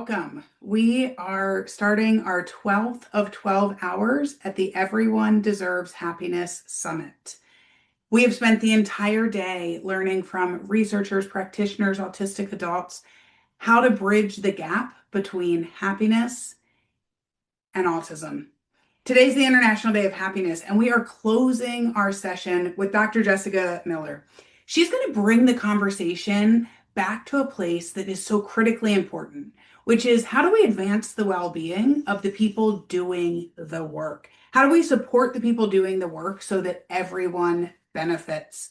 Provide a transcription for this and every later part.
welcome. We are starting our 12th of 12 hours at the Everyone Deserves Happiness Summit. We have spent the entire day learning from researchers, practitioners, autistic adults, how to bridge the gap between happiness and autism. Today's the International Day of Happiness, and we are closing our session with Dr. Jessica Miller. She's going to bring the conversation back to a place that is so critically important, which is how do we advance the well-being of the people doing the work? How do we support the people doing the work so that everyone benefits?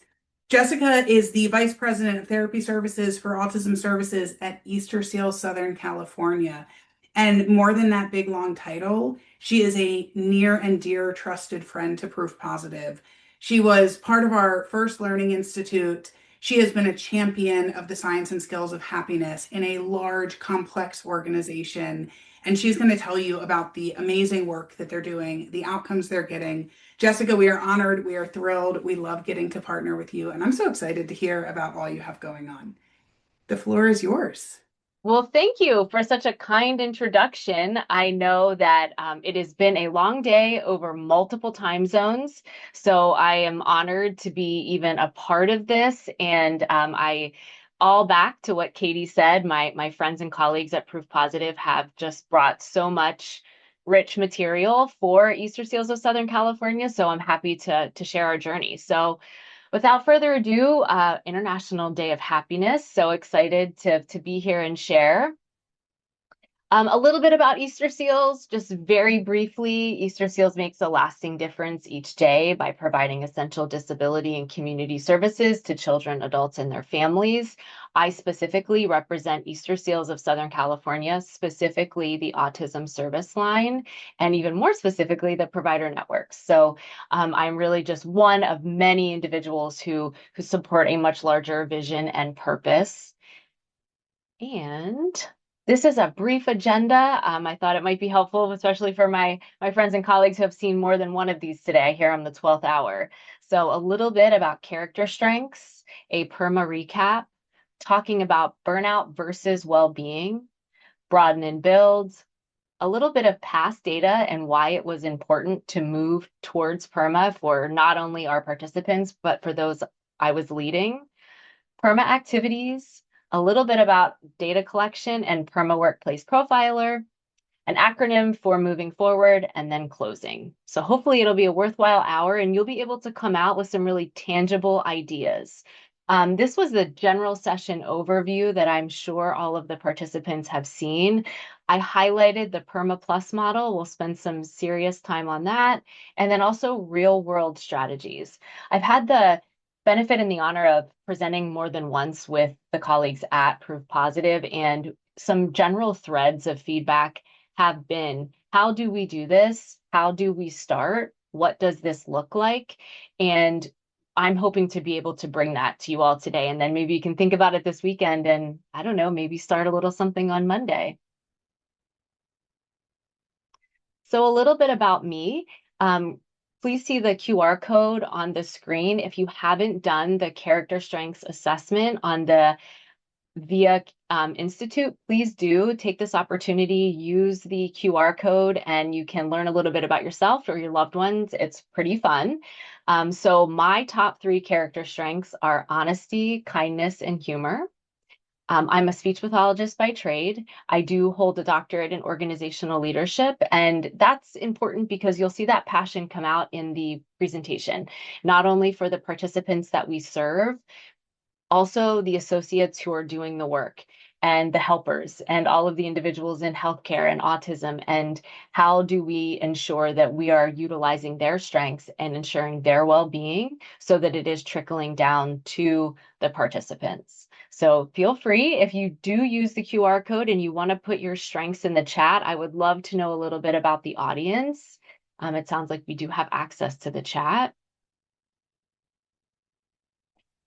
Jessica is the Vice President of Therapy Services for Autism Services at Easterseals Southern California. And more than that big long title, she is a near and dear trusted friend to Proof Positive. She was part of our first Learning Institute. She has been a champion of the science and skills of happiness in a large, complex organization. And she's going to tell you about the amazing work that they're doing, the outcomes they're getting. Jessica, we are honored. We are thrilled. We love getting to partner with you. And I'm so excited to hear about all you have going on. The floor is yours. Well, thank you for such a kind introduction. I know that it has been a long day over multiple time zones, so I am honored to be even a part of this. And I all back to what Katie said, my friends and colleagues at Proof Positive have just brought so much rich material for Easterseals of Southern California. So I'm happy to share our journey. So without further ado, International Day of Happiness. So excited to be here and share. A little bit about Easterseals, just very briefly. Easterseals makes a lasting difference each day by providing essential disability and community services to children, adults, and their families. I specifically represent Easterseals of Southern California, specifically the Autism service line, and even more specifically, the provider networks. So I'm really just one of many individuals who support a much larger vision and purpose. And this is a brief agenda. I thought it might be helpful, especially for my friends and colleagues who have seen more than one of these today here on the 12th hour. So a little bit about character strengths, a PERMA recap, talking about burnout versus well-being, broaden and build, a little bit of past data and why it was important to move towards PERMA for not only our participants, but for those I was leading, PERMA activities, a little bit about data collection and PERMA Workplace Profiler, an acronym for moving forward, and then closing. So hopefully it'll be a worthwhile hour and you'll be able to come out with some really tangible ideas. This was the general session overview that I'm sure all of the participants have seen. I highlighted the PERMA Plus model. We'll spend some serious time on that. And then also real world strategies. I've had the benefit and the honor of presenting more than once with the colleagues at Proof Positive, and some general threads of feedback have been, how do we do this? How do we start? What does this look like? And I'm hoping to be able to bring that to you all today. And then maybe you can think about it this weekend and, I don't know, maybe start a little something on Monday. So a little bit about me. Please see the QR code on the screen. If you haven't done the character strengths assessment on the VIA Institute, please do take this opportunity, use the QR code, and you can learn a little bit about yourself or your loved ones. It's pretty fun. So my top 3 character strengths are honesty, kindness, and humor. I'm a speech pathologist by trade. I do hold a doctorate in organizational leadership, and that's important because you'll see that passion come out in the presentation, not only for the participants that we serve, also the associates who are doing the work and the helpers and all of the individuals in healthcare and autism, and how do we ensure that we are utilizing their strengths and ensuring their well-being so that it is trickling down to the participants. So feel free, if you do use the QR code and you want to put your strengths in the chat, I would love to know a little bit about the audience. It sounds like we do have access to the chat.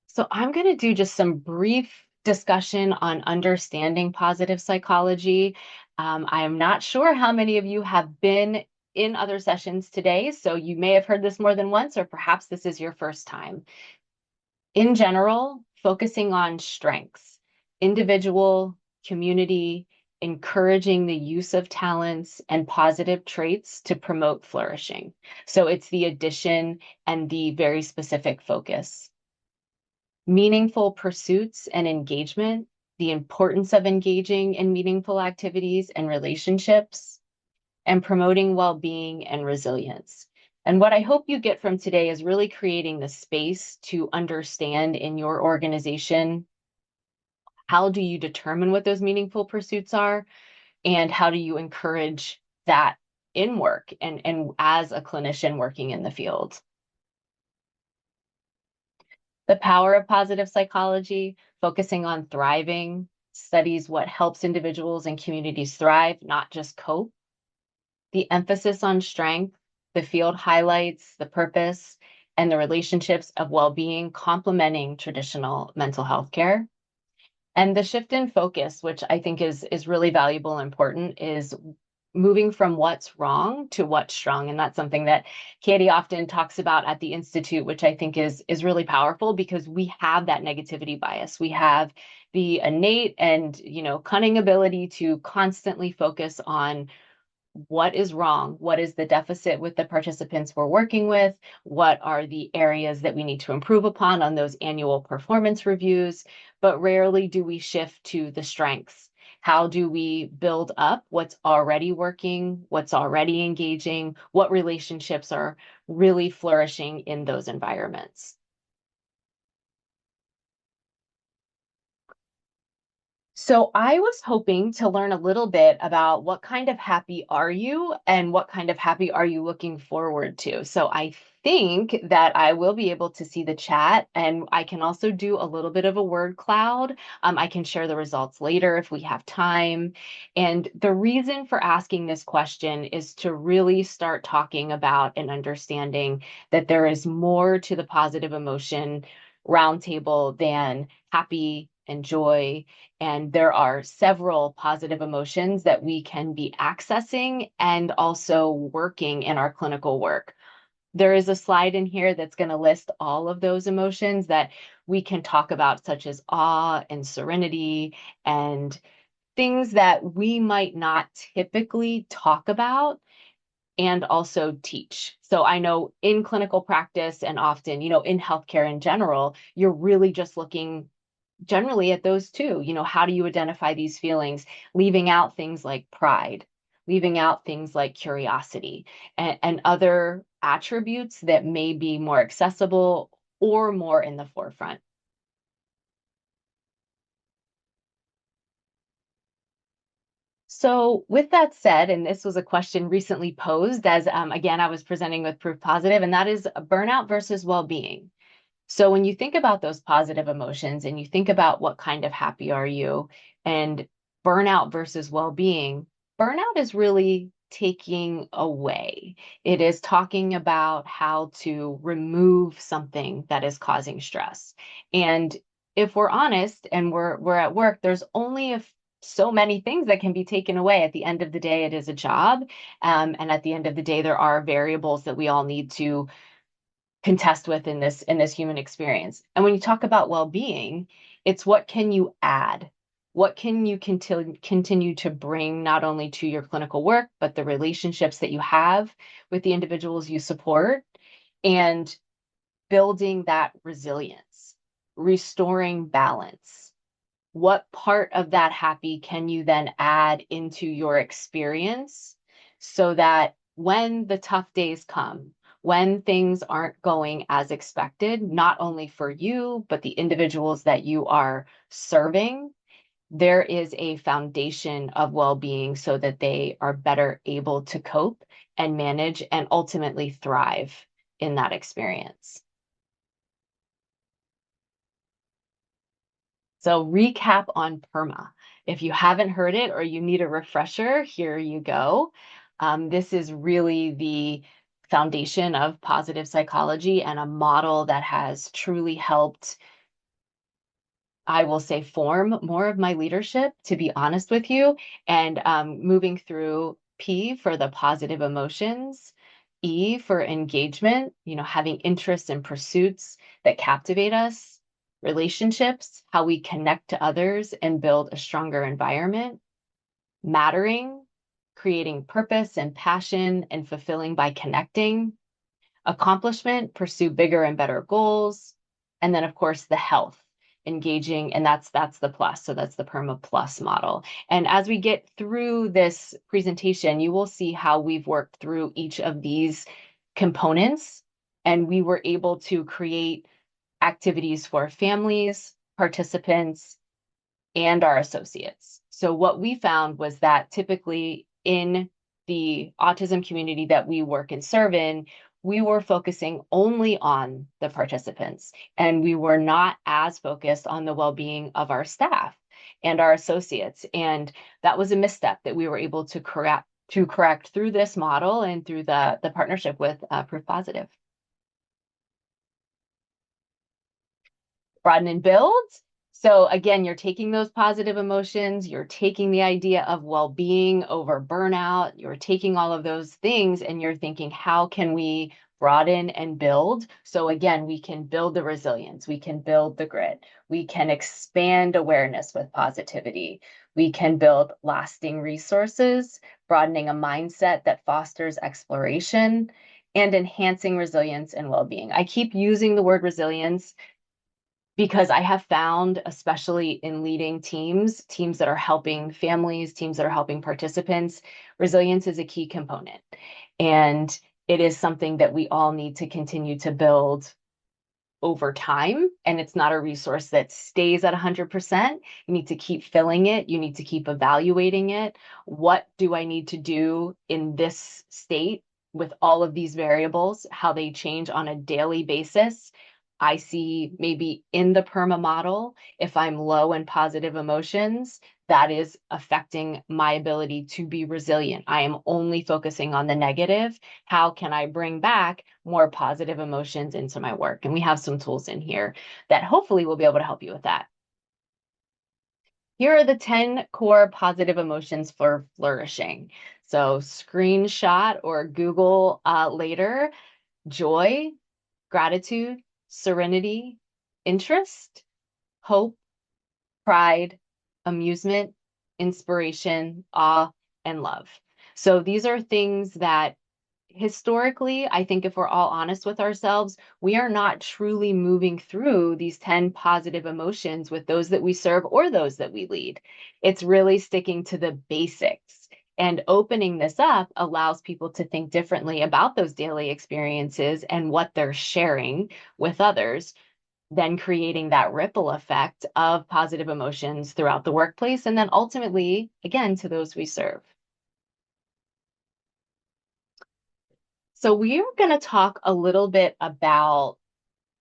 So I'm going to do just some brief discussion on understanding positive psychology. I am not sure how many of you have been in other sessions today, so you may have heard this more than once, or perhaps this is your first time. In general, focusing on strengths, individual, community, encouraging the use of talents and positive traits to promote flourishing. So it's the addition and the very specific focus. Meaningful pursuits and engagement, the importance of engaging in meaningful activities and relationships, and promoting well-being and resilience. And what I hope you get from today is really creating the space to understand in your organization, how do you determine what those meaningful pursuits are, and how do you encourage that in work and as a clinician working in the field. The power of positive psychology, focusing on thriving, studies what helps individuals and communities thrive, not just cope. The emphasis on strength, the field highlights the purpose and the relationships of well-being complementing traditional mental health care. And the shift in focus, which I think is really valuable and important, is moving from what's wrong to what's strong. And that's something that Katie often talks about at the Institute, which I think is really powerful because we have that negativity bias. We have the innate and, cunning ability to constantly focus on what is wrong, what is the deficit with the participants we're working with, what are the areas that we need to improve upon on those annual performance reviews, but rarely do we shift to the strengths. How do we build up what's already working, what's already engaging, what relationships are really flourishing in those environments? So I was hoping to learn a little bit about what kind of happy are you and what kind of happy are you looking forward to. So I think that I will be able to see the chat and I can also do a little bit of a word cloud. I can share the results later if we have time. And the reason for asking this question is to really start talking about and understanding that there is more to the positive emotion roundtable than happy and joy, and there are several positive emotions that we can be accessing and also working in our clinical work. There is a slide in here that's going to list all of those emotions that we can talk about, such as awe and serenity and things that we might not typically talk about and also teach. So I know in clinical practice and often, in healthcare in general, you're really just looking generally at those two. How do you identify these feelings, leaving out things like pride, leaving out things like curiosity, and other attributes that may be more accessible or more in the forefront. So with that said, and this was a question recently posed as, again, I was presenting with Proof Positive, and that is burnout versus well-being. So when you think about those positive emotions and you think about what kind of happy are you and burnout versus well-being, burnout is really taking away. It is talking about how to remove something that is causing stress. And if we're honest and we're at work, there's only so many things that can be taken away. At the end of the day, it is a job. And at the end of the day, there are variables that we all need to contest with in this human experience. And when you talk about well-being, it's what can you add? What can you continue to bring not only to your clinical work, but the relationships that you have with the individuals you support and building that resilience, restoring balance. What part of that happy can you then add into your experience so that when the tough days come, when things aren't going as expected, not only for you, but the individuals that you are serving, there is a foundation of well-being so that they are better able to cope and manage and ultimately thrive in that experience. So recap on PERMA. If you haven't heard it or you need a refresher, here you go. This is really the foundation of positive psychology and a model that has truly helped, I will say, form more of my leadership, to be honest with you, and moving through P for the positive emotions, E for engagement, having interests and pursuits that captivate us, relationships, how we connect to others and build a stronger environment, mattering, creating purpose and passion and fulfilling by connecting, accomplishment, pursue bigger and better goals, and then of course the health, engaging, and that's the plus. So that's the PERMA plus model. And as we get through this presentation, you will see how we've worked through each of these components, and we were able to create activities for families, participants, and our associates. So what we found was that typically in the autism community that we work and serve in, we were focusing only on the participants, and we were not as focused on the well-being of our staff and our associates. And that was a misstep that we were able to correct through this model and through the partnership with Proof Positive. Broaden and build. So again, you're taking those positive emotions, you're taking the idea of well-being over burnout, you're taking all of those things and you're thinking, how can we broaden and build? So again, we can build the resilience, we can build the grit, we can expand awareness with positivity, we can build lasting resources, broadening a mindset that fosters exploration, and enhancing resilience and well-being. I keep using the word resilience because I have found, especially in leading teams that are helping families, teams that are helping participants, resilience is a key component. And it is something that we all need to continue to build over time. And it's not a resource that stays at 100%. You need to keep filling it. You need to keep evaluating it. What do I need to do in this state with all of these variables, how they change on a daily basis? I see maybe in the PERMA model, if I'm low in positive emotions, that is affecting my ability to be resilient. I am only focusing on the negative. How can I bring back more positive emotions into my work? And we have some tools in here that hopefully will be able to help you with that. Here are the 10 core positive emotions for flourishing. So screenshot or Google later: joy, gratitude, serenity, interest, hope, pride, amusement, inspiration, awe, and love. So these are things that historically, I think if we're all honest with ourselves, we are not truly moving through these 10 positive emotions with those that we serve or those that we lead. It's really sticking to the basics. And opening this up allows people to think differently about those daily experiences and what they're sharing with others, then creating that ripple effect of positive emotions throughout the workplace, and then ultimately, again, to those we serve. So we are going to talk a little bit about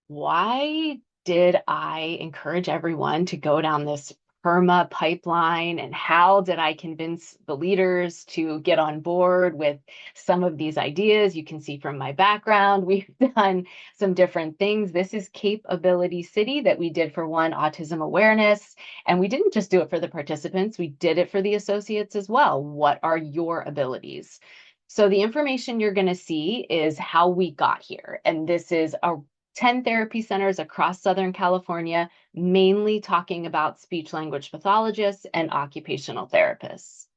why did I encourage everyone to go down this PERMA pipeline, and how did I convince the leaders to get on board with some of these ideas? You can see from my background, we've done some different things. This is Capability City that we did for one autism awareness. And we didn't just do it for the participants, we did it for the associates as well. What are your abilities? So the information you're going to see is how we got here. And this is 10 therapy centers across Southern California, mainly talking about speech language pathologists and occupational therapists.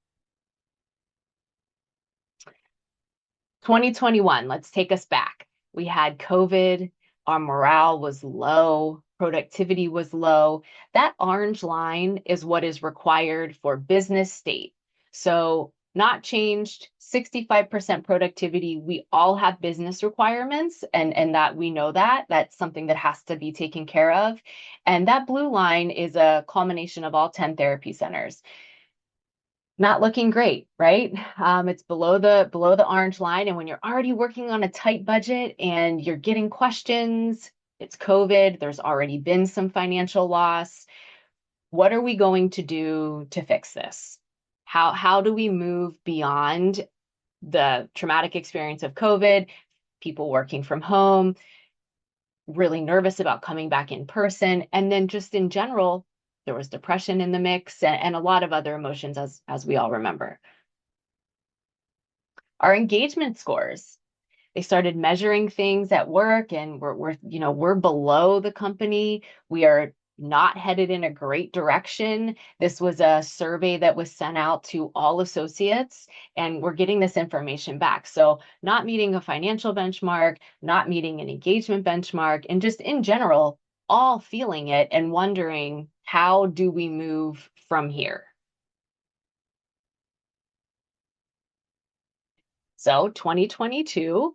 2021, let's take us back. We had COVID, our morale was low, productivity was low. That orange line is what is required for business state. So not changed, 65% productivity. We all have business requirements, and that we know that. That's something that has to be taken care of. And that blue line is a culmination of all 10 therapy centers. Not looking great, right? It's below the orange line. And when you're already working on a tight budget and you're getting questions, it's COVID, there's already been some financial loss. What are we going to do to fix this? How do we move beyond the traumatic experience of COVID, people working from home, really nervous about coming back in person, and then just in general, there was depression in the mix and a lot of other emotions, as we all remember. Our engagement scores, they started measuring things at work, and we're below the company. We are not headed in a great direction. This was a survey that was sent out to all associates, and we're getting this information back. So not meeting a financial benchmark, not meeting an engagement benchmark, and just in general, all feeling it and wondering, how do we move from here? So 2022,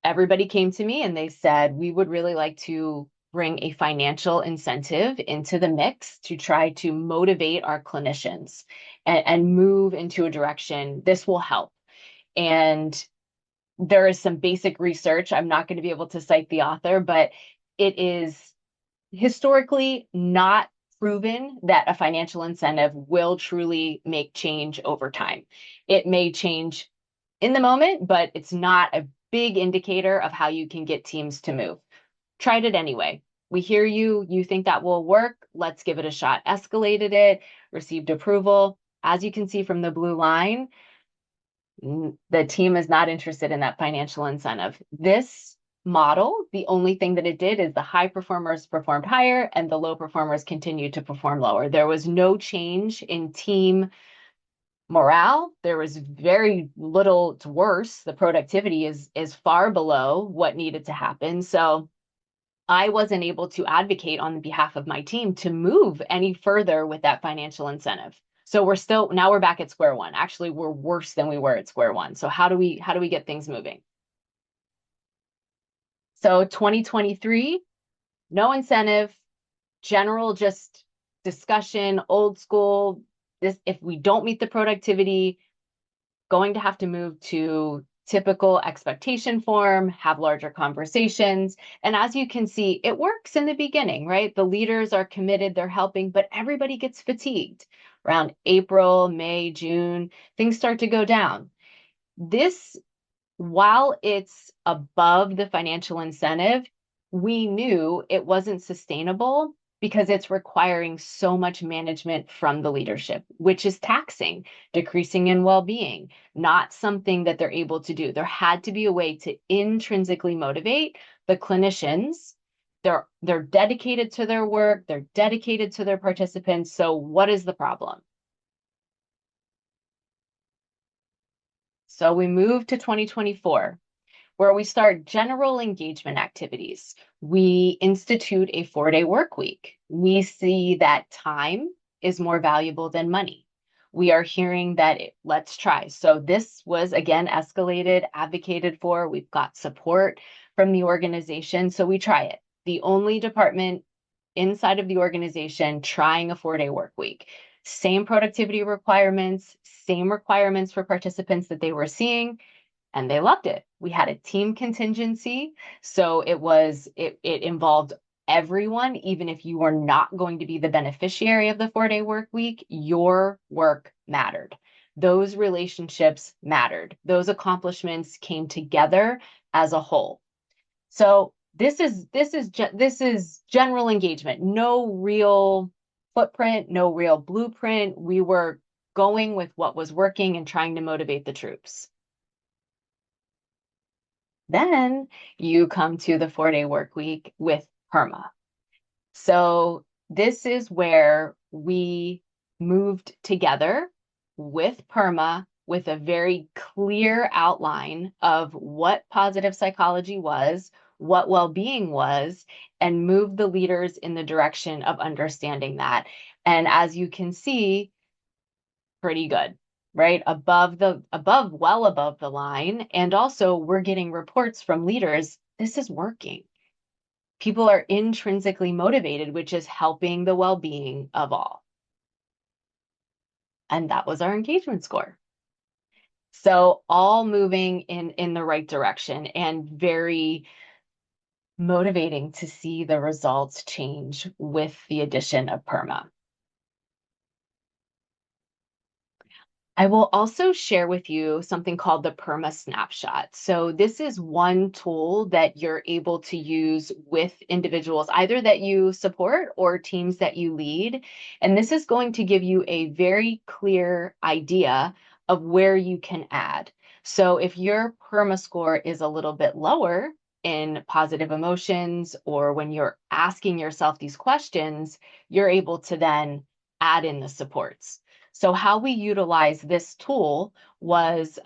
everybody came to me and they said, we would really like to bring a financial incentive into the mix to try to motivate our clinicians and move into a direction. This will help. And there is some basic research. I'm not going to be able to cite the author, but it is historically not proven that a financial incentive will truly make change over time. It may change in the moment, but it's not a big indicator of how you can get teams to move. Tried it anyway. We hear you. You think that will work. Let's give it a shot. Escalated it, received approval. As you can see from the blue line, the team is not interested in that financial incentive. This model, the only thing that it did is the high performers performed higher and the low performers continued to perform lower. There was no change in team morale. There was very little. It's worse. The productivity is far below what needed to happen. So I wasn't able to advocate on behalf of my team to move any further with that financial incentive. So we're back at square one. Actually, we're worse than we were at square one. So how do we get things moving? So 2023, no incentive, general just discussion, old school. This, if we don't meet the productivity, going to have to move to typical expectation form, have larger conversations. And as you can see, it works in the beginning, right? The leaders are committed, they're helping, but everybody gets fatigued. Around April, May, June, things start to go down. This, while it's above the financial incentive, we knew it wasn't sustainable because it's requiring so much management from the leadership, which is taxing, decreasing in well-being, not something that they're able to do. There had to be a way to intrinsically motivate the clinicians. They're dedicated to their work, they're dedicated to their participants. So what is the problem? So we move to 2024, where we start general engagement activities. We institute a 4-day work week. We see that time is more valuable than money. We are hearing that let's try. So this was again escalated, advocated for. We've got support from the organization. So we try it. The only department inside of the organization trying a 4-day work week. Same productivity requirements, same requirements for participants that they were seeing, and they loved it. We had a team contingency, so it involved everyone. Even if you were not going to be the beneficiary of the 4-day work week, your work mattered. Those relationships mattered. Those accomplishments came together as a whole. So this is general engagement. No real footprint, no real blueprint. We were going with what was working and trying to motivate the troops. Then you come to the 4-day work week with PERMA. So this is where we moved together with PERMA with a very clear outline of what positive psychology was, what well-being was, and moved the leaders in the direction of understanding that. And as you can see, pretty good, right? Well above the line. And also we're getting reports from leaders, this is working. People are intrinsically motivated, which is helping the well-being of all. And that was our engagement score. So all moving in the right direction and very motivating to see the results change with the addition of PERMA. I will also share with you something called the PERMA snapshot. So this is one tool that you're able to use with individuals, either that you support or teams that you lead. And this is going to give you a very clear idea of where you can add. So if your PERMA score is a little bit lower, in positive emotions or when you're asking yourself these questions, you're able to then add in the supports. So how we utilize this tool was,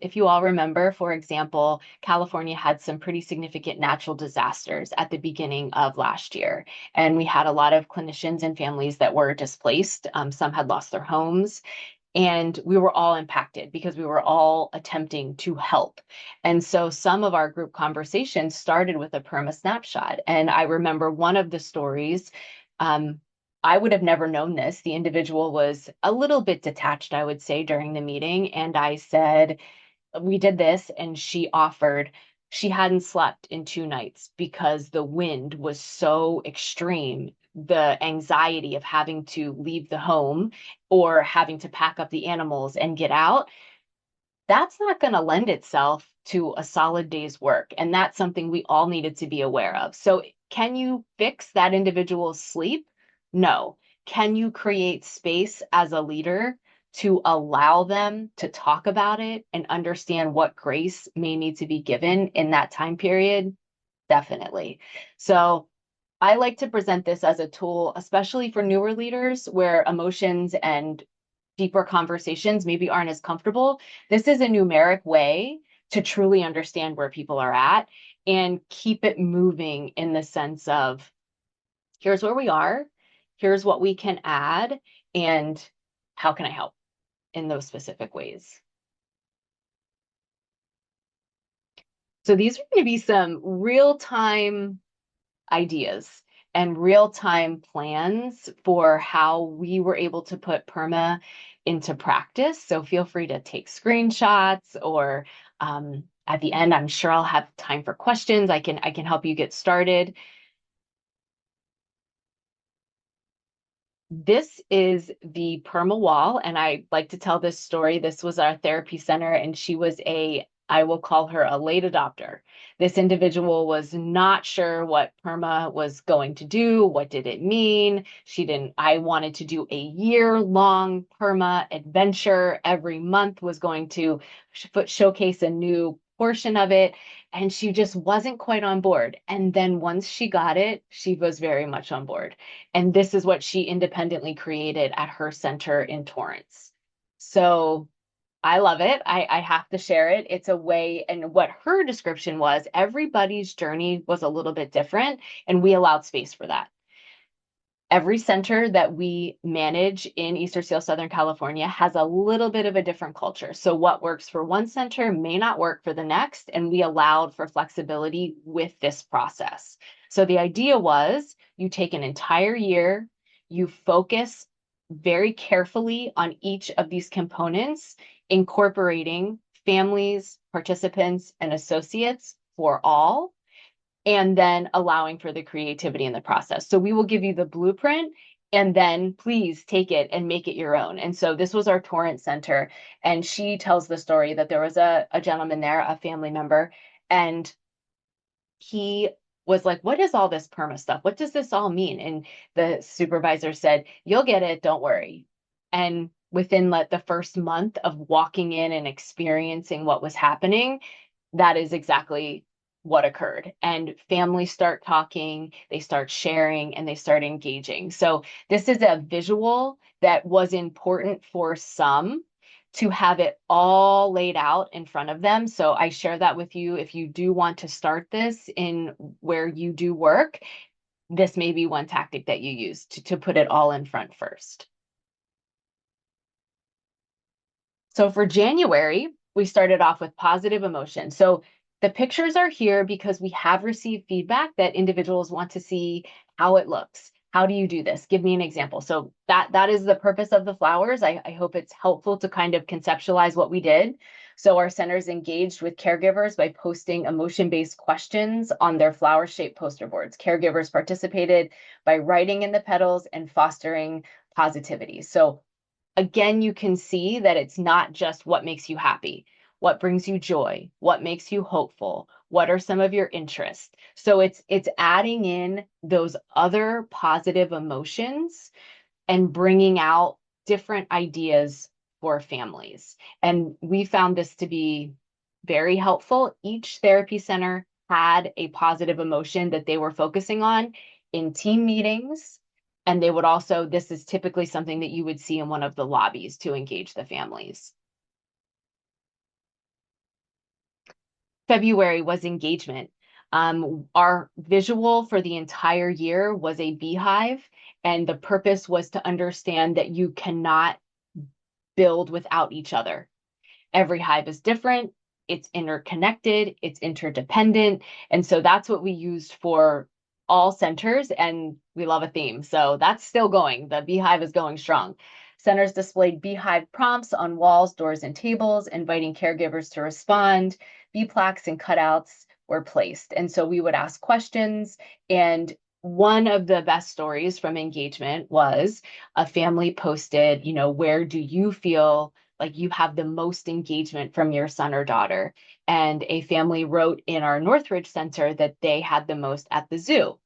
if you all remember, for example, California had some pretty significant natural disasters at the beginning of last year. And we had a lot of clinicians and families that were displaced. Some had lost their homes. And we were all impacted because we were all attempting to help. And so some of our group conversations started with a PERMA snapshot. And I remember one of the stories, I would have never known this. The individual was a little bit detached, I would say, during the meeting. And I said, we did this, and she offered she hadn't slept in 2 nights because the wind was so extreme, the anxiety of having to leave the home or having to pack up the animals and get out. That's not going to lend itself to a solid day's work. And that's something we all needed to be aware of. So, can you fix that individual's sleep? No. Can you create space as a leader to allow them to talk about it and understand what grace may need to be given in that time period? Definitely. So, I like to present this as a tool, especially for newer leaders where emotions and deeper conversations maybe aren't as comfortable. This is a numeric way to truly understand where people are at and keep it moving in the sense of here's where we are, here's what we can add, and how can I help in those specific ways. So these are going to be some real-time ideas and real-time plans for how we were able to put PERMA into practice. So feel free to take screenshots or at the end, I'm sure I'll have time for questions. I can help you get started. This is the PERMA wall, and I like to tell this story. This was our therapy center, and she was I will call her a late adopter. This individual was not sure what PERMA was going to do. What did it mean? I wanted to do a year-long PERMA adventure. Every month was going to showcase a new portion of it. And she just wasn't quite on board. And then once she got it, she was very much on board. And this is what she independently created at her center in Torrance. So I love it. I have to share it. It's a way, and what her description was, everybody's journey was a little bit different, and we allowed space for that. Every center that we manage in Easterseals Southern California has a little bit of a different culture. So what works for one center may not work for the next, and we allowed for flexibility with this process. So the idea was you take an entire year, you focus very carefully on each of these components, incorporating families, participants, and associates for all, and then allowing for the creativity in the process. So we will give you the blueprint, and then please take it and make it your own. And so this was our Torrance Center, and she tells the story that there was a gentleman there, a family member, and he was like, what is all this PERMA stuff? What does this all mean? And the supervisor said, you'll get it, don't worry. And within the first month of walking in and experiencing what was happening, that is exactly what occurred. And families start talking, they start sharing, and they start engaging. So this is a visual that was important for some to have it all laid out in front of them. So I share that with you. If you do want to start this in where you do work, this may be one tactic that you use to put it all in front first. So for January, we started off with positive emotion. So the pictures are here because we have received feedback that individuals want to see how it looks. How do you do this? Give me an example. So that is the purpose of the flowers. I hope it's helpful to kind of conceptualize what we did. So our centers engaged with caregivers by posting emotion-based questions on their flower-shaped poster boards. Caregivers participated by writing in the petals and fostering positivity. So again, you can see that it's not just what makes you happy, what brings you joy, what makes you hopeful, what are some of your interests. So it's adding in those other positive emotions and bringing out different ideas for families. And we found this to be very helpful. Each therapy center had a positive emotion that they were focusing on in team meetings. And they would also, this is typically something that you would see in one of the lobbies to engage the families. February was engagement. Our visual for the entire year was a beehive, and the purpose was to understand that you cannot build without each other. Every hive is different, it's interconnected, it's interdependent. And so that's what we used for all centers, and we love a theme. So that's still going. The beehive is going strong. Centers displayed beehive prompts on walls, doors, and tables, inviting caregivers to respond. Bee plaques and cutouts were placed. And so we would ask questions. And one of the best stories from engagement was a family posted, where do you feel like you have the most engagement from your son or daughter? And a family wrote in our Northridge Center that they had the most at the zoo.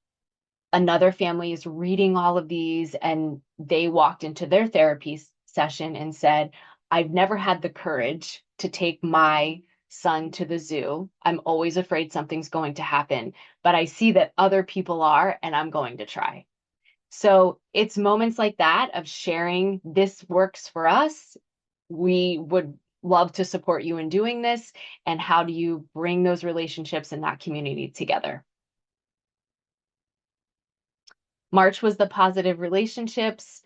Another family is reading all of these, and they walked into their therapy session and said, I've never had the courage to take my son to the zoo. I'm always afraid something's going to happen, but I see that other people are, and I'm going to try. So it's moments like that of sharing, this works for us. We would love to support you in doing this. And how do you bring those relationships in that community together? March was the positive relationships,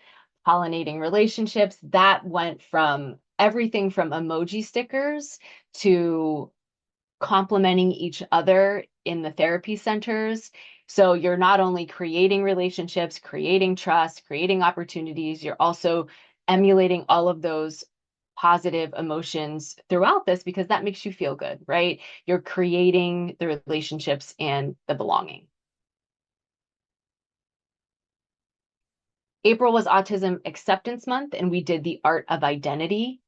pollinating relationships. That went from everything from emoji stickers to complementing each other in the therapy centers. So you're not only creating relationships, creating trust, creating opportunities, you're also emulating all of those positive emotions throughout this, because that makes you feel good, right? You're creating the relationships and the belonging. April was Autism Acceptance Month, and we did the art of identity.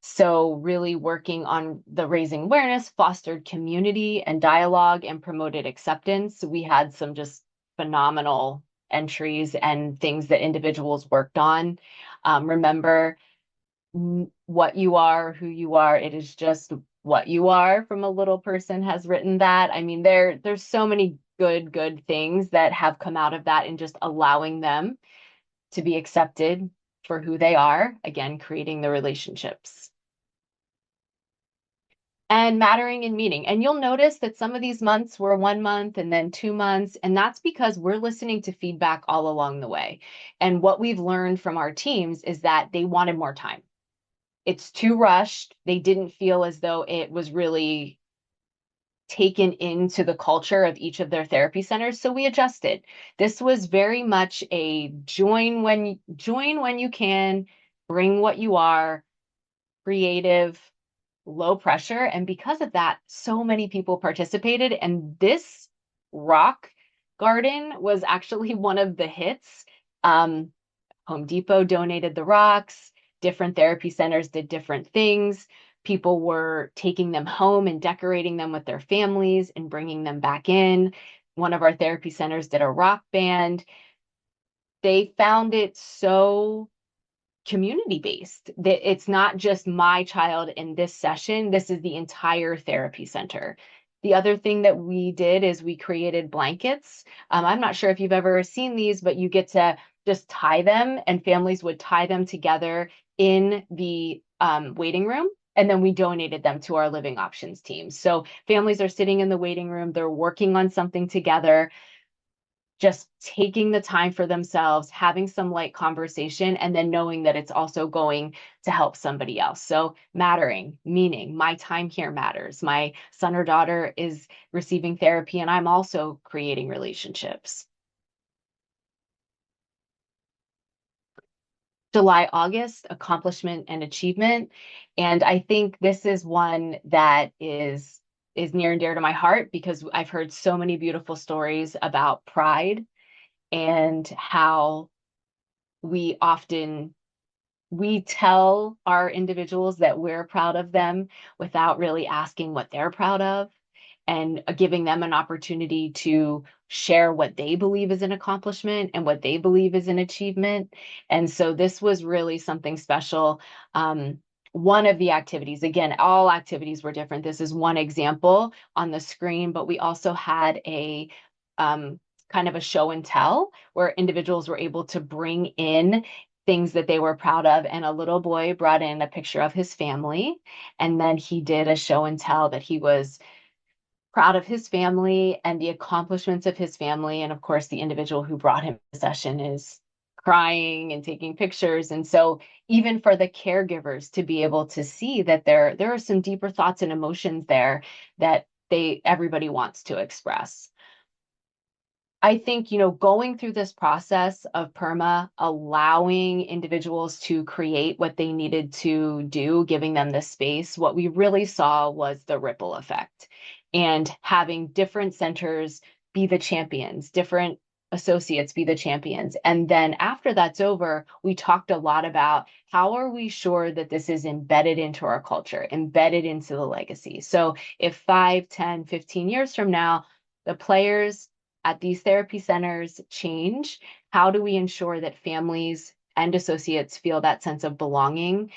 So really working on the raising awareness, fostered community and dialogue, and promoted acceptance. We had some just phenomenal entries and things that individuals worked on. Remember, what you are, who you are, it is just what you are. From a little person has written that. I mean, there's so many good things that have come out of that, and just allowing them to be accepted for who they are, again, creating the relationships. And mattering and meaning. And you'll notice that some of these months were 1 month and then 2 months. And that's because we're listening to feedback all along the way. And what we've learned from our teams is that they wanted more time. It's too rushed. They didn't feel as though it was really taken into the culture of each of their therapy centers. So we adjusted. This was very much a join when you can, bring what you are, creative, low pressure. And because of that, so many people participated. And this rock garden was actually one of the hits. Home Depot donated the rocks. Different therapy centers did different things. People were taking them home and decorating them with their families and bringing them back in. One of our therapy centers did a rock band. They found it so community based that it's not just my child in this session, this is the entire therapy center. The other thing that we did is we created blankets. I'm not sure if you've ever seen these, but you get to just tie them, and families would tie them together in the waiting room. And then we donated them to our living options team. So families are sitting in the waiting room, they're working on something together, just taking the time for themselves, having some light conversation, and then knowing that it's also going to help somebody else. So mattering, meaning my time here matters. My son or daughter is receiving therapy, and I'm also creating relationships. July, August, accomplishment and achievement. And I think this is one that is near and dear to my heart, because I've heard so many beautiful stories about pride and how we often we tell our individuals that we're proud of them without really asking what they're proud of, and giving them an opportunity to share what they believe is an accomplishment and what they believe is an achievement. And so this was really something special. one of the activities, again, all activities were different. This is one example on the screen, but we also had a kind of a show and tell where individuals were able to bring in things that they were proud of. And a little boy brought in a picture of his family. And then he did a show and tell that he was proud of his family and the accomplishments of his family. And of course, the individual who brought him to the session is crying and taking pictures. And so even for the caregivers to be able to see that there are some deeper thoughts and emotions there that everybody wants to express. I think, going through this process of PERMA, allowing individuals to create what they needed to do, giving them the space, what we really saw was the ripple effect and having different centers be the champions, different associates be the champions. And then after that's over, we talked a lot about how are we sure that this is embedded into our culture, embedded into the legacy. So if 5, 10, 15 years from now, the players at these therapy centers change, how do we ensure that families and associates feel that sense of belonging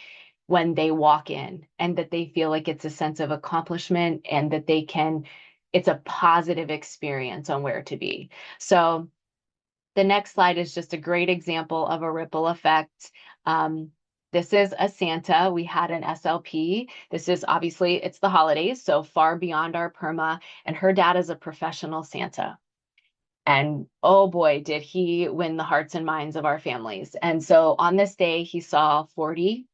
when they walk in and that they feel like it's a sense of accomplishment and that it's a positive experience on where to be. So the next slide is just a great example of a ripple effect. This is a Santa. We had an SLP. This is obviously, it's the holidays, so far beyond our PERMA, and her dad is a professional Santa. And oh boy, did he win the hearts and minds of our families. And so on this day, he saw 40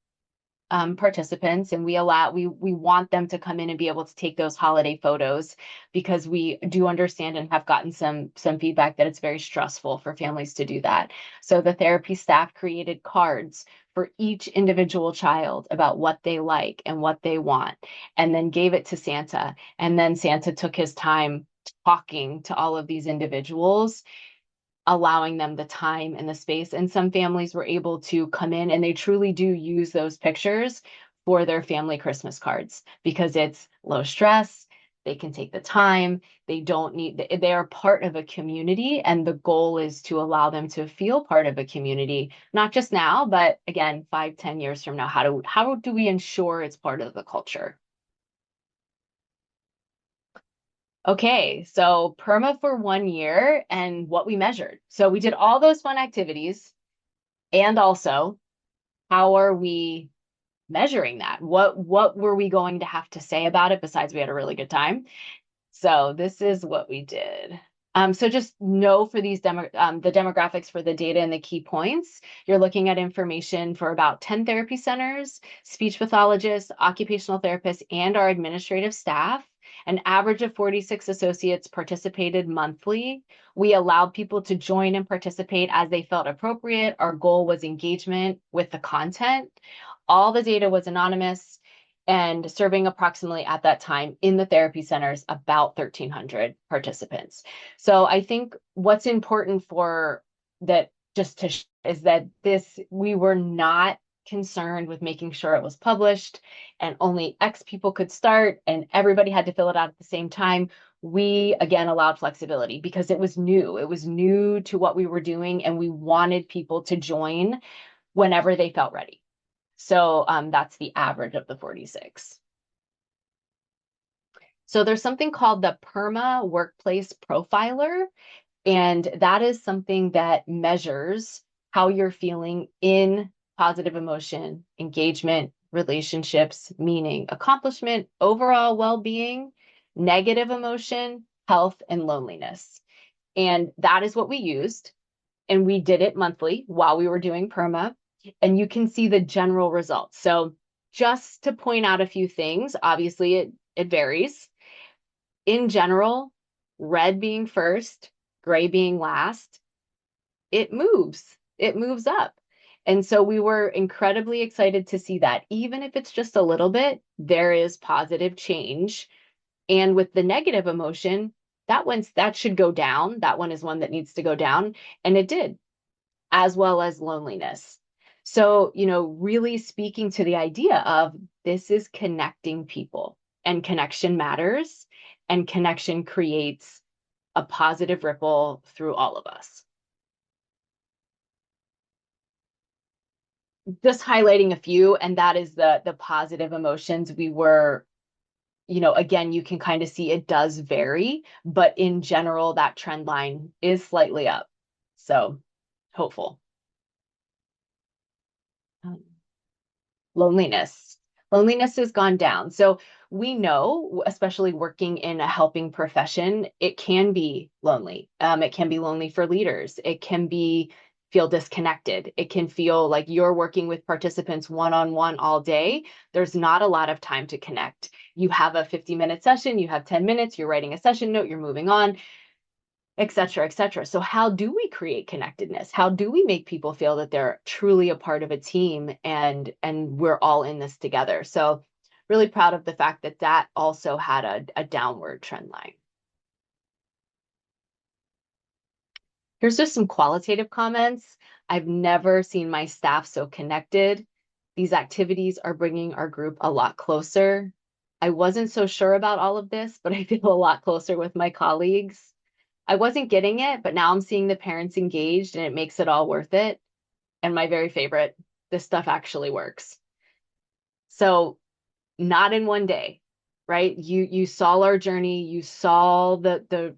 participants, and we want them to come in and be able to take those holiday photos because we do understand and have gotten some feedback that it's very stressful for families to do that. So the therapy staff created cards for each individual child about what they like and what they want, and then gave it to Santa. And then Santa took his time talking to all of these individuals, allowing them the time and the space. And some families were able to come in and they truly do use those pictures for their family Christmas cards because it's low stress. They can take the time. They are part of a community. And the goal is to allow them to feel part of a community, not just now, but again, 5, 10 years from now. How do we ensure it's part of the culture? Okay, so PERMA for 1 year and what we measured. So we did all those fun activities, and also how are we measuring that? What were we going to have to say about it besides we had a really good time? So this is what we did. So just know for these the demographics for the data and the key points, you're looking at information for about 10 therapy centers, speech pathologists, occupational therapists, and our administrative staff. An average of 46 associates participated monthly. We allowed people to join and participate as they felt appropriate. Our goal was engagement with the content. All the data was anonymous and serving approximately at that time in the therapy centers about 1,300 participants. So I think what's important for that just to is that we were not concerned with making sure it was published and only X people could start and everybody had to fill it out at the same time. We again allowed flexibility because it was new. It was new to what we were doing, and we wanted people to join whenever they felt ready. So that's the average of the 46. So there's something called the PERMA Workplace Profiler, and that is something that measures how you're feeling in positive emotion, engagement, relationships, meaning, accomplishment, overall well-being, negative emotion, health, and loneliness. And that is what we used. And we did it monthly while we were doing PERMA. And you can see the general results. So just to point out a few things, obviously it varies. In general, red being first, gray being last, it moves up. And so we were incredibly excited to see that. Even if it's just a little bit, there is positive change. And with the negative emotion, that should go down. That one is one that needs to go down. And it did, as well as loneliness. So, really speaking to the idea of this is connecting people, and connection matters, and connection creates a positive ripple through all of us. just highlighting a few, and that is the positive emotions. We were, again, you can kind of see it does vary, but in general, that trend line is slightly up. So hopeful. Um, Loneliness. Loneliness has gone down. So we know, especially working in a helping profession, it can be lonely. It can be lonely for leaders. It can be feel disconnected. It can feel like you're working with participants one-on-one all day. There's not a lot of time to connect. You have a 50-minute session, you have 10 minutes, you're writing a session note, you're moving on, et cetera, et cetera. So how do we create connectedness? How do we make people feel that they're truly a part of a team and we're all in this together? So really proud of the fact that that also had a downward trend line. Here's just some qualitative comments. I've never seen my staff so connected. These activities are bringing our group a lot closer. I wasn't so sure about all of this, but I feel a lot closer with my colleagues. I wasn't getting it, but now I'm seeing the parents engaged and it makes it all worth it. And my very favorite, this stuff actually works. So not in one day, right? You saw our journey, you saw the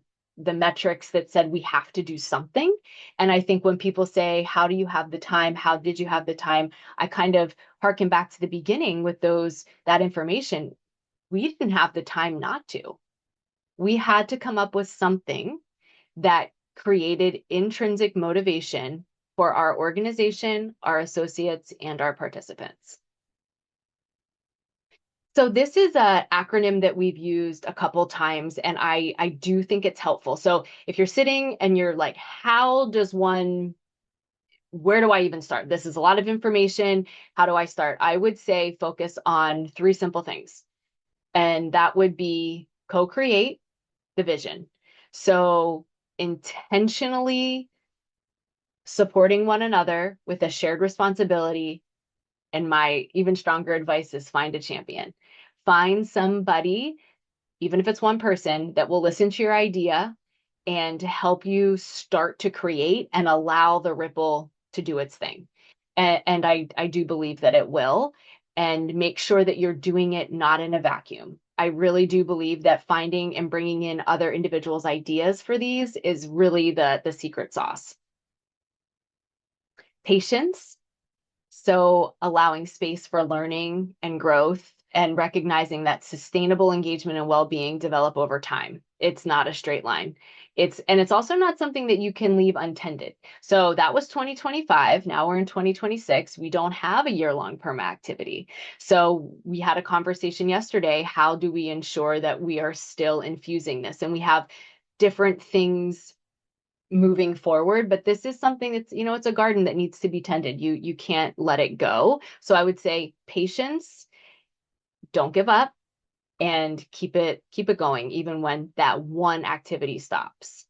metrics that said we have to do something. And I think when people say, how do you have the time? How did you have the time? I kind of harken back to the beginning with that information. We didn't have the time not to. We had to come up with something that created intrinsic motivation for our organization, our associates, and our participants. So this is an acronym that we've used a couple times, and I do think it's helpful. So if you're sitting and you're like, where do I even start? This is a lot of information. How do I start? I would say focus on three simple things, and that would be co-create the vision. So intentionally supporting one another with a shared responsibility. And my even stronger advice is find a champion. Find somebody, even if it's one person, that will listen to your idea and help you start to create and allow the ripple to do its thing. And I do believe that it will. And make sure that you're doing it not in a vacuum. I really do believe that finding and bringing in other individuals' ideas for these is really the secret sauce. Patience. So allowing space for learning and growth and recognizing that sustainable engagement and well-being develop over time. It's not a straight line. It's also not something that you can leave untended. So that was 2025. Now we're in 2026. We don't have a year-long PERMA activity. So we had a conversation yesterday. How do we ensure that we are still infusing this? And we have different things moving forward, but this is something that's, it's a garden that needs to be tended. You can't let it go. So I would say patience, don't give up, and keep it going even when that one activity stops.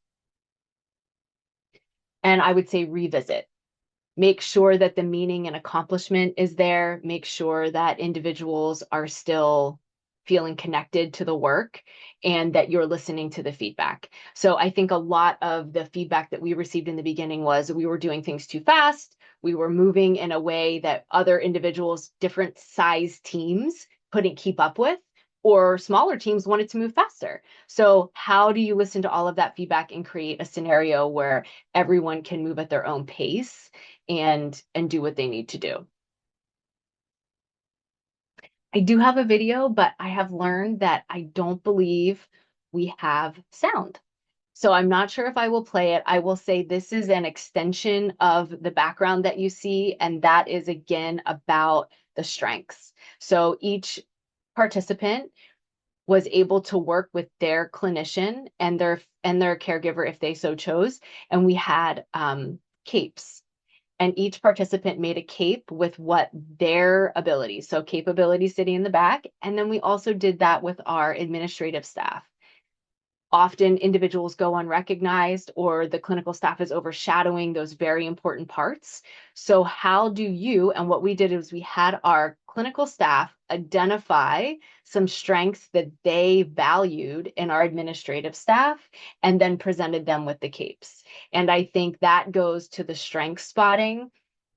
And I would say revisit. Make sure that the meaning and accomplishment is there. Make sure that individuals are still feeling connected to the work and that you're listening to the feedback. So I think a lot of the feedback that we received in the beginning was we were doing things too fast. We were moving in a way that other individuals, different size teams couldn't keep up with, or smaller teams wanted to move faster. So how do you listen to all of that feedback and create a scenario where everyone can move at their own pace and do what they need to do? I do have a video, but I have learned that I don't believe we have sound. So I'm not sure if I will play it. I will say this is an extension of the background that you see, and that is again about the strengths. So each participant was able to work with their clinician and their caregiver if they so chose, and we had capes. And each participant made a cape with what their abilities, so capability sitting in the back. And then we also did that with our administrative staff. Often individuals go unrecognized or the clinical staff is overshadowing those very important parts. So how do you, and what we did is we had our clinical staff identify some strengths that they valued in our administrative staff and then presented them with the capes. And I think that goes to the strength spotting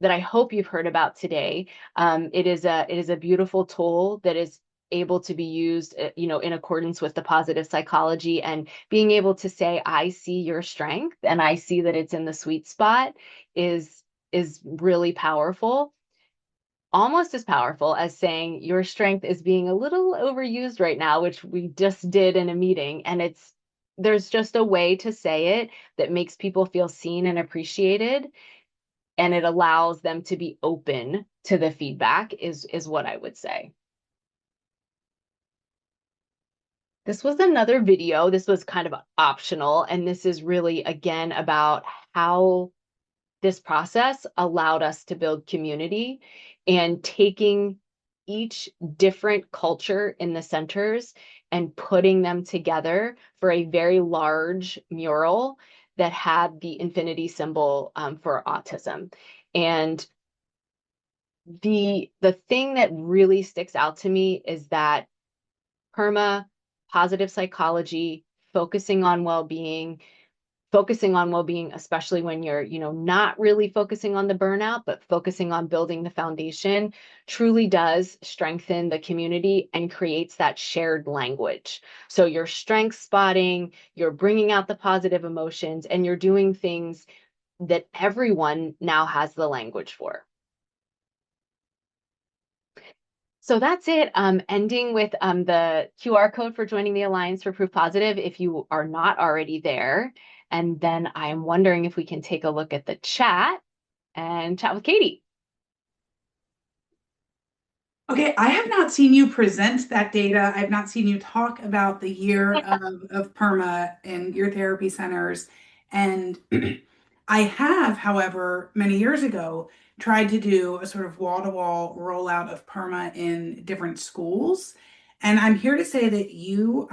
that I hope you've heard about today. It is a beautiful tool that is able to be used, in accordance with the positive psychology, and being able to say, I see your strength and I see that it's in the sweet spot is really powerful. Almost as powerful as saying your strength is being a little overused right now, which we just did in a meeting. And there's just a way to say it that makes people feel seen and appreciated, and it allows them to be open to the feedback is what I would say. This was another video. This was kind of optional, and this is really, again, about how this process allowed us to build community and taking each different culture in the centers and putting them together for a very large mural that had the infinity symbol for autism. And the thing that really sticks out to me is that PERMA, positive psychology, focusing on well-being, especially when you're, not really focusing on the burnout, but focusing on building the foundation, truly does strengthen the community and creates that shared language. So you're strength spotting, you're bringing out the positive emotions, and you're doing things that everyone now has the language for. So that's it. Ending with the QR code for joining the Alliance for Proof Positive if you are not already there. And then I'm wondering if we can take a look at the chat and chat with Katie. Okay, I have not seen you present that data. I've not seen you talk about the year of PERMA in your therapy centers. And I have, however, many years ago, tried to do a sort of wall-to-wall rollout of PERMA in different schools. And I'm here to say that you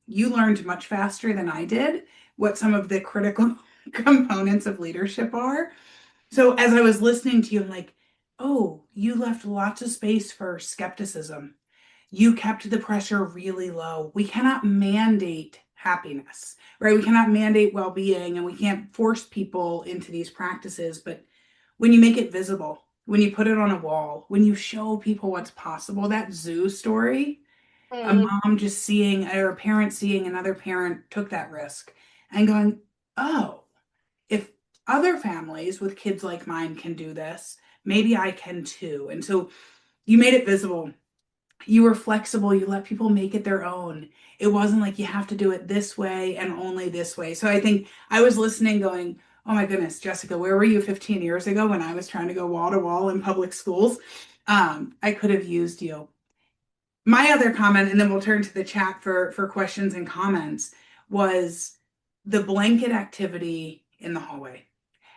learned much faster than I did what some of the critical components of leadership are. So as I was listening to you, I'm like, oh, you left lots of space for skepticism. You kept the pressure really low. We cannot mandate happiness, right? We cannot mandate well-being and we can't force people into these practices. But when you make it visible, when you put it on a wall, when you show people what's possible, that zoo story, a Mm. mom just seeing or a parent seeing another parent took that risk and going, oh, if other families with kids like mine can do this, maybe I can too. And so you made it visible. You were flexible. You let people make it their own. It wasn't like you have to do it this way and only this way. So I think I was listening going, oh my goodness, Jessica, where were you 15 years ago when I was trying to go wall to wall in public schools? I could have used you. My other comment, and then we'll turn to the chat for questions and comments, was the blanket activity in the hallway.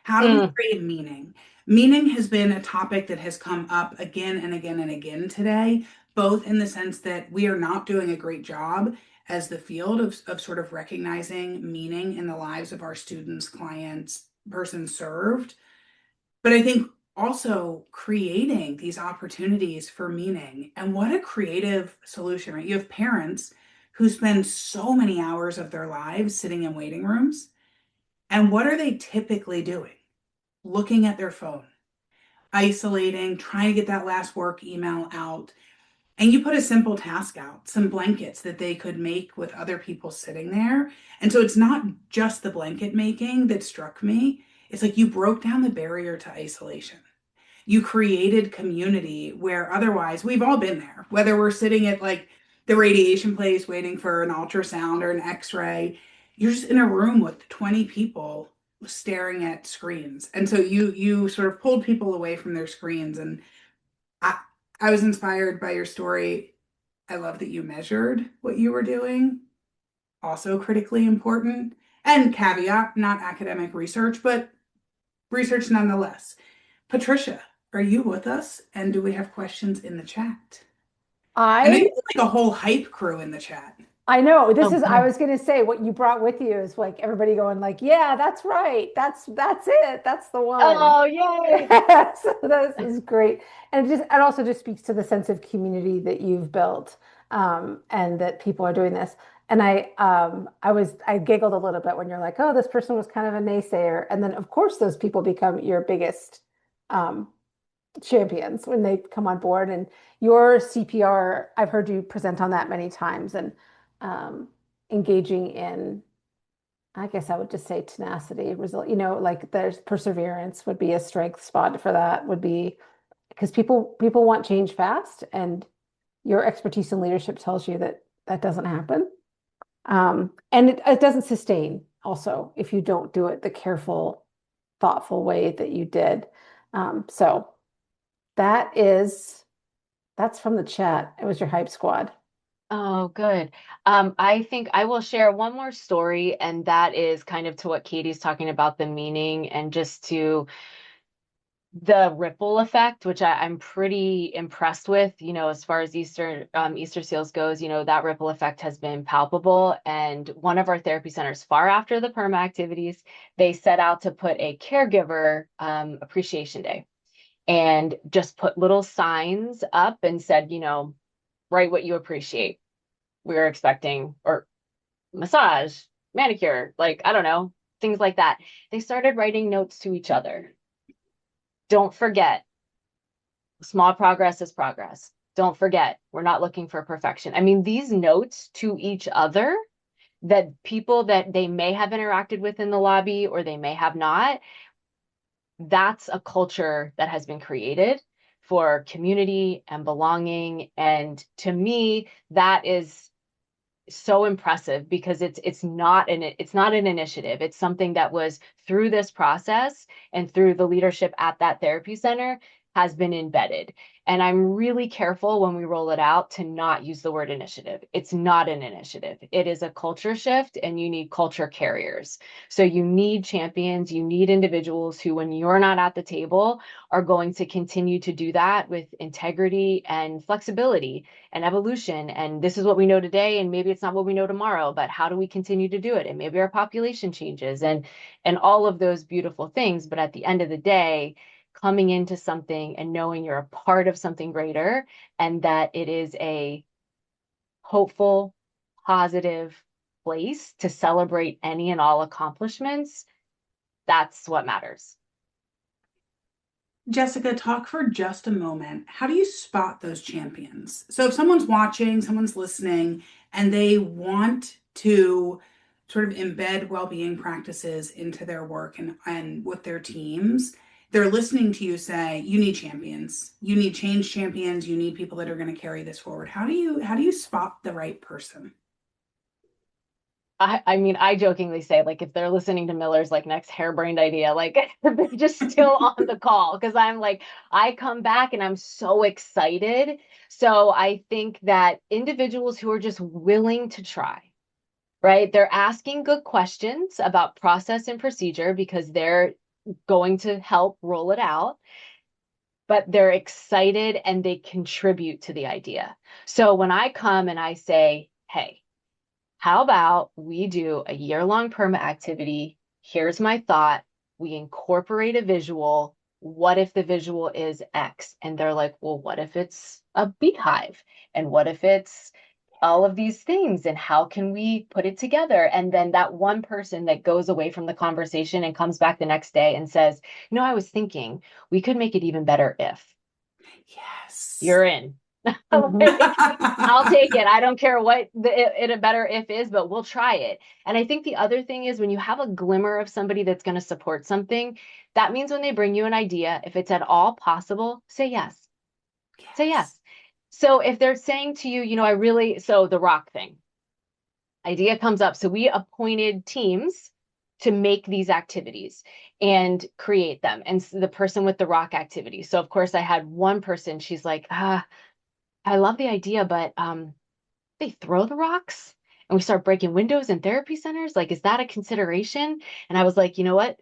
How do we Mm. create meaning? Meaning has been a topic that has come up again and again and again today, both in the sense that we are not doing a great job as the field of sort of recognizing meaning in the lives of our students, clients, persons served. But I think also creating these opportunities for meaning. And what a creative solution, right? You have parents who spend so many hours of their lives sitting in waiting rooms. And what are they typically doing? Looking at their phone, isolating, trying to get that last work email out. And you put a simple task out, some blankets that they could make with other people sitting there. And so it's not just the blanket making that struck me. It's like you broke down the barrier to isolation. You created community where otherwise we've all been there, whether we're sitting at like the radiation place waiting for an ultrasound or an x-ray, you're just in a room with 20 people staring at screens. And so you sort of pulled people away from their screens. And I I was inspired by your story. I love that you measured what you were doing, also critically important. And caveat, not academic research, but research nonetheless. Patricia, are you with us? And do we have questions in the chat? I know you I have like a whole hype crew in the chat. I know this Oh, is I good. was going to say what you brought with you is like everybody going like, yeah, that's right. That's it. That's the one. Oh, yay. So this is great. And it also just speaks to the sense of community that you've built, and that people are doing this. And I giggled a little bit when you're like, oh, this person was kind of a naysayer. And then of course those people become your biggest um, champions when they come on board. And your CPR, I've heard you present on that many times, and um, engaging in, I guess I would just say tenacity, result, like there's perseverance would be a strength spot for that, would be because people want change fast, and your expertise in leadership tells you that that doesn't happen. And it doesn't sustain also if you don't do it the careful, thoughtful way that you did. So that is that's from the chat. It was your hype squad. Oh, good. I think I will share one more story, and that is kind of to what Katie's talking about, the meaning and just to the ripple effect, which I'm pretty impressed with, as far as Easterseals goes, that ripple effect has been palpable. And one of our therapy centers, far after the PERMA activities, they set out to put a caregiver appreciation day and just put little signs up and said, write what you appreciate. We were expecting, or massage, manicure, like, I don't know, things like that. They started writing notes to each other. Don't forget, small progress is progress. Don't forget, we're not looking for perfection. I mean, these notes to each other that people that they may have interacted with in the lobby or they may have not, that's a culture that has been created for community and belonging. And to me, that is so impressive because it's not an initiative. It's something that was through this process and through the leadership at that therapy center has been embedded. And I'm really careful when we roll it out to not use the word initiative. It's not an initiative. It is a culture shift, and you need culture carriers. So you need champions, you need individuals who, when you're not at the table, are going to continue to do that with integrity and flexibility and evolution. And this is what we know today, and maybe it's not what we know tomorrow, but how do we continue to do it? And maybe our population changes and all of those beautiful things. But at the end of the day, coming into something and knowing you're a part of something greater and that it is a hopeful, positive place to celebrate any and all accomplishments, that's what matters. Jessica, talk for just a moment. How do you spot those champions? So if someone's watching, someone's listening, and they want to sort of embed well-being practices into their work and with their teams, they're listening to you say, you need champions, you need change champions, you need people that are going to carry this forward. How do you spot the right person? I mean, I jokingly say, like, if they're listening to Miller's like next harebrained idea, like they're just still on the call because I'm like, I come back and I'm so excited. So I think that individuals who are just willing to try, right? They're asking good questions about process and procedure because they're going to help roll it out, but they're excited and they contribute to the idea. So when I come and I say, hey, how about we do a year-long PERMA activity? Here's my thought. We incorporate a visual. What if the visual is X? And they're like, well, what if it's a beehive? And what if it's all of these things? And how can we put it together? And then that one person that goes away from the conversation and comes back the next day and says, I was thinking we could make it even better if. Yes. You're in. Like, I'll take it. I don't care what it a better if is, but we'll try it. And I think the other thing is when you have a glimmer of somebody that's going to support something, that means when they bring you an idea, if it's at all possible, say yes. Say yes. So if they're saying to you, so the rock thing, idea comes up. So we appointed teams to make these activities and create them. And so the person with the rock activity. So of course I had one person, she's like, I love the idea, but they throw the rocks and we start breaking windows in therapy centers. Like, is that a consideration? And I was like, you know what?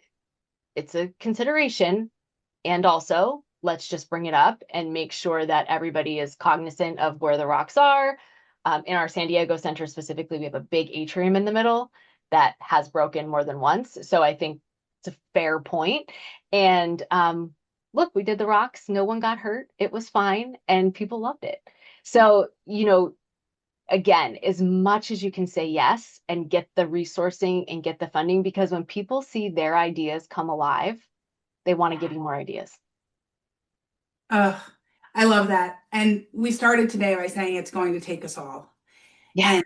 It's a consideration. And also, let's just bring it up and make sure that everybody is cognizant of where the rocks are. In our San Diego center specifically, we have a big atrium in the middle that has broken more than once. So I think it's a fair point. And look, we did the rocks. No one got hurt. It was fine. And people loved it. So, again, as much as you can say yes and get the resourcing and get the funding, because when people see their ideas come alive, they want to give you more ideas. Ugh, I love that. And we started today by saying it's going to take us all. Yeah. And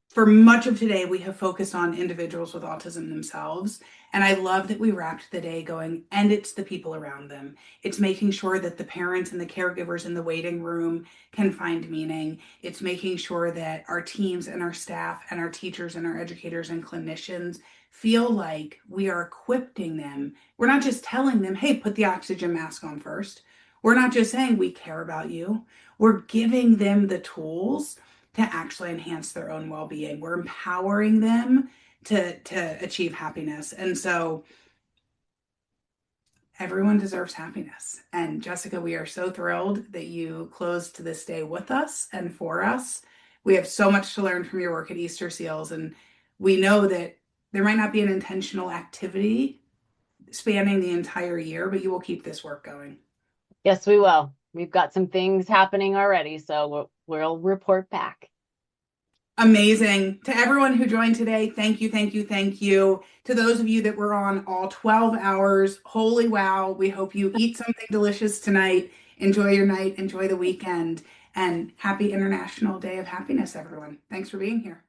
for much of today, we have focused on individuals with autism themselves. And I love that we wrapped the day going, and it's the people around them. It's making sure that the parents and the caregivers in the waiting room can find meaning. It's making sure that our teams and our staff and our teachers and our educators and clinicians feel like we are equipping them. We're not just telling them, hey, put the oxygen mask on first. We're not just saying we care about you. We're giving them the tools to actually enhance their own well-being. We're empowering them to achieve happiness. And so everyone deserves happiness. And Jessica, we are so thrilled that you closed this day with us and for us. We have so much to learn from your work at Easterseals, and we know that there might not be an intentional activity spanning the entire year, but you will keep this work going. Yes, we will. We've got some things happening already, so we'll report back. Amazing. To everyone who joined today, thank you, thank you, thank you. To those of you that were on all 12 hours, holy wow. We hope you eat something delicious tonight. Enjoy your night, enjoy the weekend, and happy International Day of Happiness, everyone. Thanks for being here.